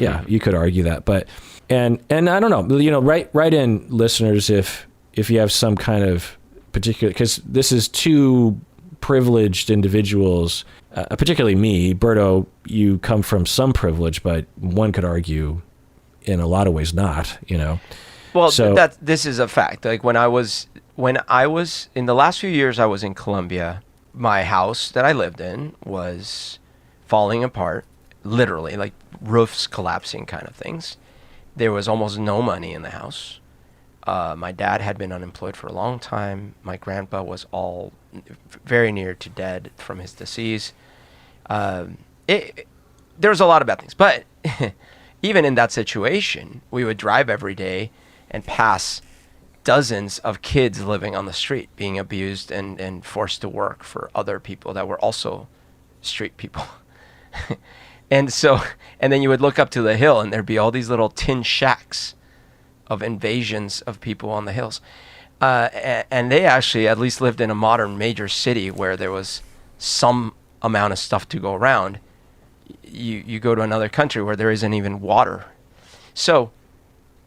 yeah, you could argue that, but, and I don't know, write in, listeners, if you have some kind of particular, because this is two privileged individuals, particularly me. Berto, you come from some privilege, but one could argue in a lot of ways not, Well, so, this is a fact. Like when I was in the last few years I was in Colombia, my house that I lived in was falling apart, literally, like roofs collapsing kind of things. There was almost no money in the house. My dad had been unemployed for a long time. My grandpa was very near to dead from his disease. There was a lot of bad things. But even in that situation, we would drive every day and pass dozens of kids living on the street, being abused and forced to work for other people that were also street people. And then you would look up to the hill and there'd be all these little tin shacks of invasions of people on the hills. And they actually at least lived in a modern major city where there was some amount of stuff to go around. You go to another country where there isn't even water. So,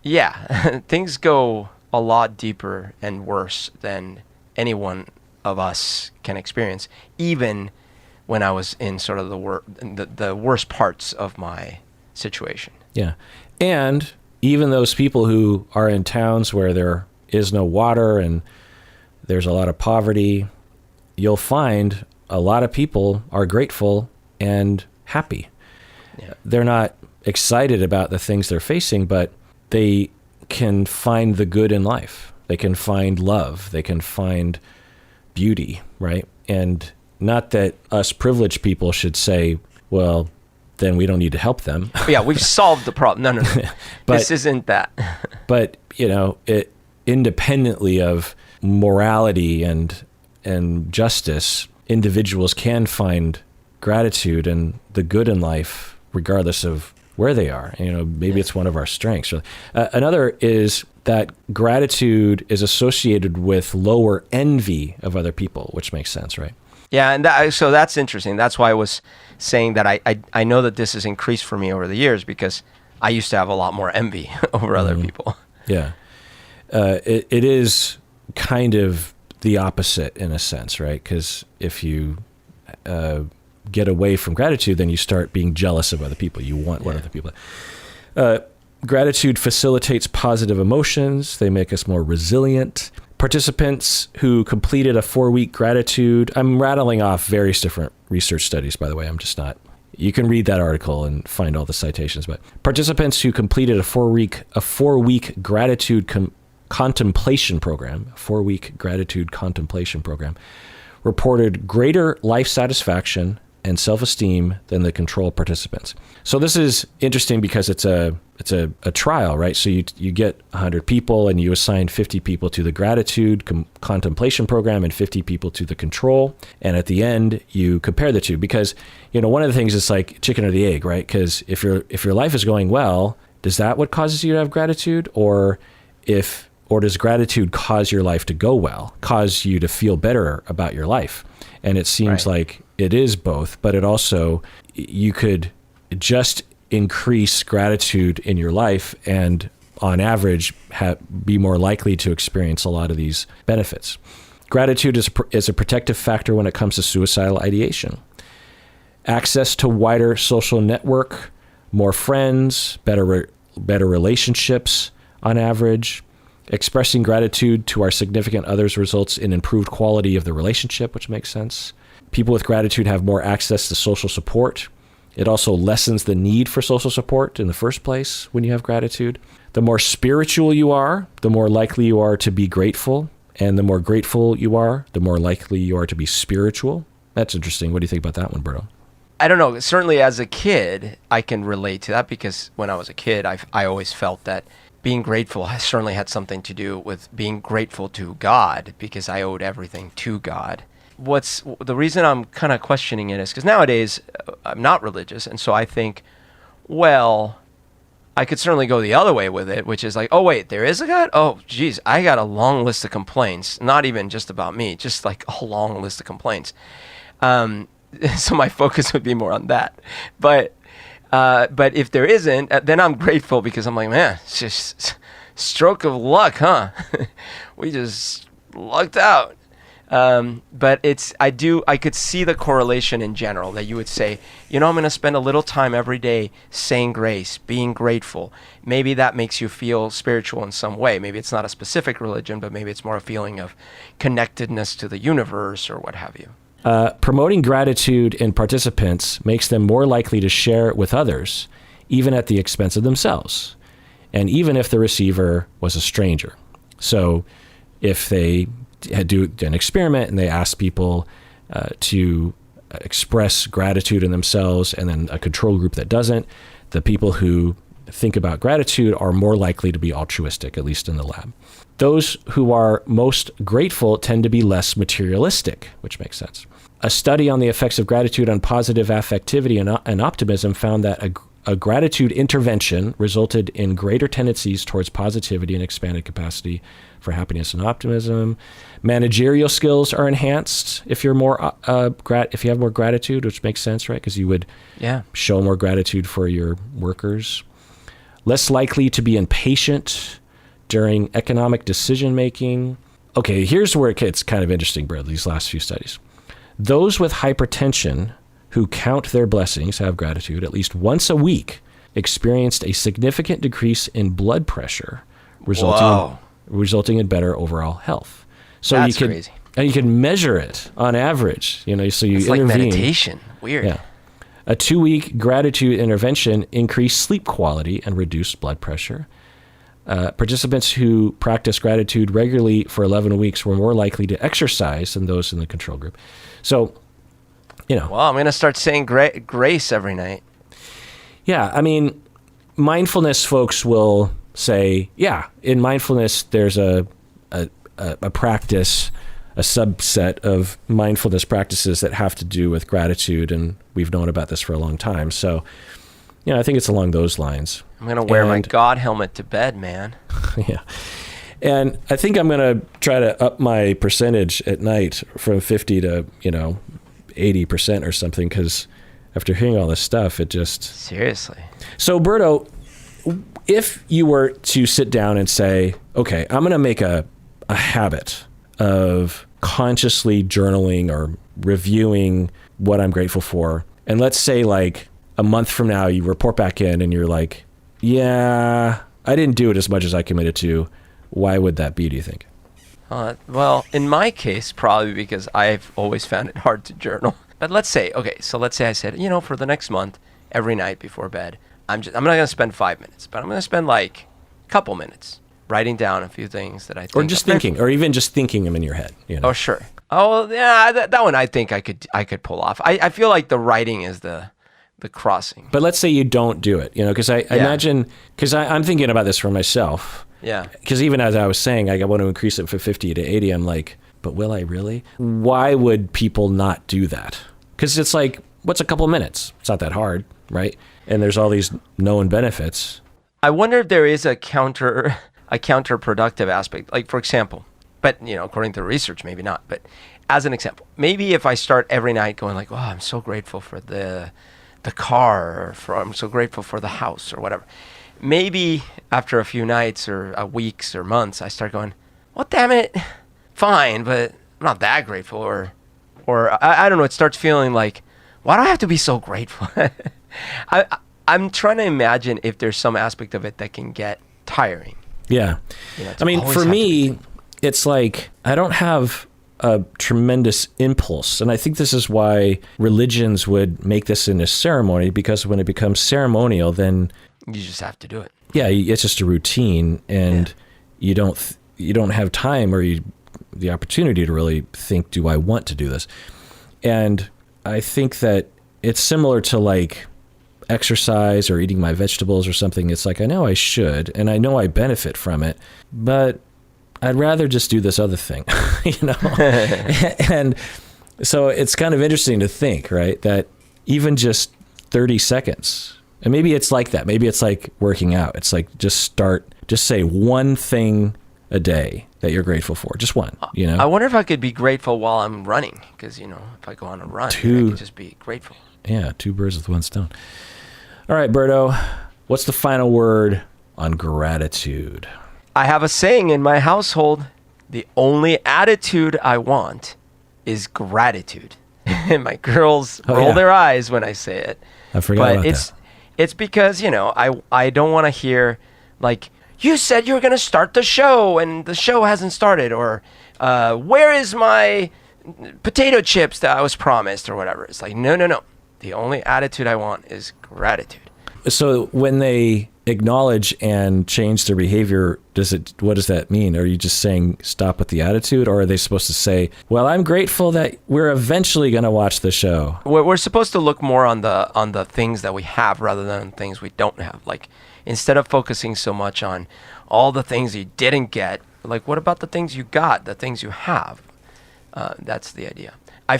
yeah, things go a lot deeper and worse than any one of us can experience, even when I was in sort of the worst parts of my situation. Yeah. And even those people who are in towns where there is no water and there's a lot of poverty, you'll find a lot of people are grateful and happy. Yeah. They're not excited about the things they're facing, but they can find the good in life. They can find love. They can find beauty, right? And not that us privileged people should say, well, then we don't need to help them. Yeah, we've solved the problem. No. But, this isn't that. But, it independently of morality and justice, individuals can find gratitude and the good in life, regardless of where they are. Maybe it's one of our strengths. Another is that gratitude is associated with lower envy of other people, which makes sense, right? Yeah, and so that's interesting. That's why I was saying that I know that this has increased for me over the years, because I used to have a lot more envy over other people. Yeah. It is kind of the opposite in a sense, right? Because if you get away from gratitude, then you start being jealous of other people. You want what other people have. Gratitude facilitates positive emotions. They make us more resilient. Participants who completed a 4-week gratitude, I'm rattling off various different research studies, by the way. I'm just not. You can read that article and find all the citations. But participants who completed a 4-week gratitude contemplation program, 4-week gratitude contemplation program, reported greater life satisfaction and self-esteem than the control participants. So this is interesting because it's a trial, right? So you get 100 people and you assign 50 people to the gratitude contemplation program and 50 people to the control. And at the end, you compare the two, because one of the things is like chicken or the egg, right? Because if your life is going well, does that what causes you to have gratitude, or does gratitude cause your life to go well, cause you to feel better about your life? And it seems like it is both, but it also, you could just increase gratitude in your life and on average be more likely to experience a lot of these benefits. Gratitude is a protective factor when it comes to suicidal ideation. Access to wider social network, more friends, better relationships on average. Expressing gratitude to our significant others results in improved quality of the relationship, which makes sense. People with gratitude have more access to social support. It also lessens the need for social support in the first place when you have gratitude. The more spiritual you are, the more likely you are to be grateful. And the more grateful you are, the more likely you are to be spiritual. That's interesting. What do you think about that one, Berto? I don't know. Certainly as a kid, I can relate to that, because when I was a kid, I always felt that being grateful has certainly had something to do with being grateful to God, because I owed everything to God. What's the reason I'm kind of questioning it is because nowadays I'm not religious, and so I think, well, I could certainly go the other way with it, which is like, oh wait, there is a God? Oh geez, I got a long list of complaints, not even just about me, just like a long list of complaints. So my focus would be more on that. But if there isn't, then I'm grateful, because I'm like, man, it's just stroke of luck, huh? We just lucked out. But I could see the correlation in general, that you would say, I'm going to spend a little time every day saying grace, being grateful. Maybe that makes you feel spiritual in some way. Maybe it's not a specific religion, but maybe it's more a feeling of connectedness to the universe or what have you. Promoting gratitude in participants makes them more likely to share it with others, even at the expense of themselves, and even if the receiver was a stranger. So if they had do an experiment and they asked people to express gratitude in themselves, and then a control group that doesn't, the people who think about gratitude are more likely to be altruistic, at least in the lab. Those who are most grateful tend to be less materialistic, which makes sense. A study on the effects of gratitude on positive affectivity and optimism found that a gratitude intervention resulted in greater tendencies towards positivity and expanded capacity for happiness and optimism. Managerial skills are enhanced if you're more if you have more gratitude, which makes sense, right? Because you would show more gratitude for your workers. Less likely to be impatient during economic decision making. Okay, here's where it gets kind of interesting, Brad, these last few studies. Those with hypertension who count their blessings, have gratitude, at least once a week, experienced a significant decrease in blood pressure, resulting in better overall health. So that's crazy. And you can measure it on average, so you it's intervene. Like meditation. Weird. Yeah. A 2-week gratitude intervention increased sleep quality and reduced blood pressure. Participants who practiced gratitude regularly for 11 weeks were more likely to exercise than those in the control group. So, Well, I'm going to start saying grace every night. Yeah, I mean, mindfulness folks will say, in mindfulness, there's a practice, a subset of mindfulness practices that have to do with gratitude, and we've known about this for a long time. So, I think it's along those lines. I'm going to wear my God helmet to bed, man. Yeah. And I think I'm going to try to up my percentage at night from 50 to, 80% or something, because after hearing all this stuff, it just... Seriously. So, Berto, if you were to sit down and say, okay, I'm going to make a habit of consciously journaling or reviewing what I'm grateful for, and let's say like a month from now, you report back in and you're like, yeah, I didn't do it as much as I committed to. Why would that be, do you think? Well, in my case, probably because I've always found it hard to journal. But let's say I said, for the next month, every night before bed, I'm not going to spend 5 minutes, but I'm going to spend like a couple minutes writing down a few things that I think. Or just thinking, or even just thinking them in your head. Oh, sure. Oh, yeah, that one I think I could pull off. I feel like the writing is the crossing. But let's say you don't do it, because I imagine, because I'm thinking about this for myself. Yeah. Because even as I was saying, I want to increase it from 50 to 80. I'm like, but will I really? Why would people not do that? Because it's like, what's a couple minutes? It's not that hard, right? And there's all these known benefits. I wonder if there is a counterproductive aspect. Like, for example, but according to research, maybe not. But as an example, maybe if I start every night going like, oh, I'm so grateful for the car, or I'm so grateful for the house, or whatever. Maybe after a few nights or weeks or months, I start going, well, damn it, fine, but I'm not that grateful. Or I don't know, it starts feeling like, why do I have to be so grateful? I'm trying to imagine if there's some aspect of it that can get tiring. Yeah. I mean, for me, it's like, I don't have a tremendous impulse. And I think this is why religions would make this in a ceremony, because when it becomes ceremonial, then... You just have to do it. Yeah, it's just a routine, and you don't have time or the opportunity to really think, do I want to do this? And I think that it's similar to like exercise or eating my vegetables or something. It's like, I know I should, and I know I benefit from it, but I'd rather just do this other thing, And so it's kind of interesting to think, right, that even just 30 seconds, and maybe it's like that. Maybe it's like working out. It's like, just say one thing a day that you're grateful for. Just one, I wonder if I could be grateful while I'm running, because, if I go on a run, I could just be grateful. Yeah, 2 birds with 1 stone. All right, Berto, what's the final word on gratitude? I have a saying in my household: the only attitude I want is gratitude. And my girls roll their eyes when I say it. I forgot about that. It's because, I don't want to hear, like, you said you were going to start the show and the show hasn't started, or where is my potato chips that I was promised, or whatever. It's like, no. The only attitude I want is gratitude. So when they acknowledge and change their behavior, what does that mean? Are you just saying stop with the attitude, or are they supposed to say, well, I'm grateful that we're eventually going to watch the show? We're supposed to look more on the things that we have rather than things we don't have. Like, instead of focusing so much on all the things you didn't get, like, what about the things you got, the things you have? That's the idea. I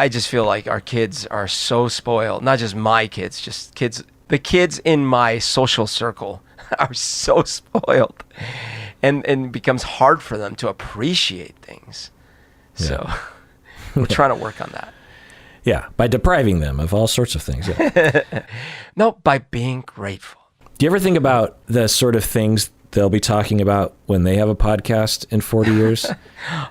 just feel like our kids are so spoiled. Not just my kids, just kids. The kids in my social circle are so spoiled, and it becomes hard for them to appreciate things. Yeah. So we're trying to work on that. Yeah, by depriving them of all sorts of things. Yeah. No, by being grateful. Do you ever think about the sort of things they'll be talking about when they have a podcast in 40 years?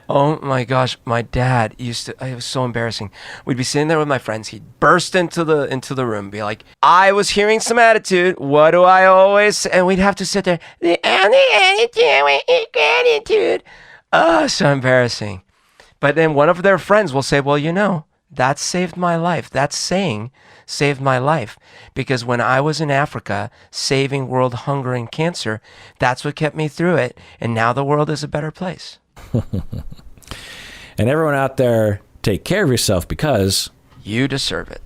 Oh my gosh, my dad it was so embarrassing. We'd be sitting there with my friends. He'd burst into the room, be like, I was hearing some attitude. What do I always say? And we'd have to sit there. The only attitude is gratitude. Oh, so embarrassing. But then one of their friends will say, well, that saved my life. That saying saved my life, because when I was in Africa saving world hunger and cancer, that's what kept me through it. And now the world is a better place. And everyone out there, take care of yourself, because you deserve it.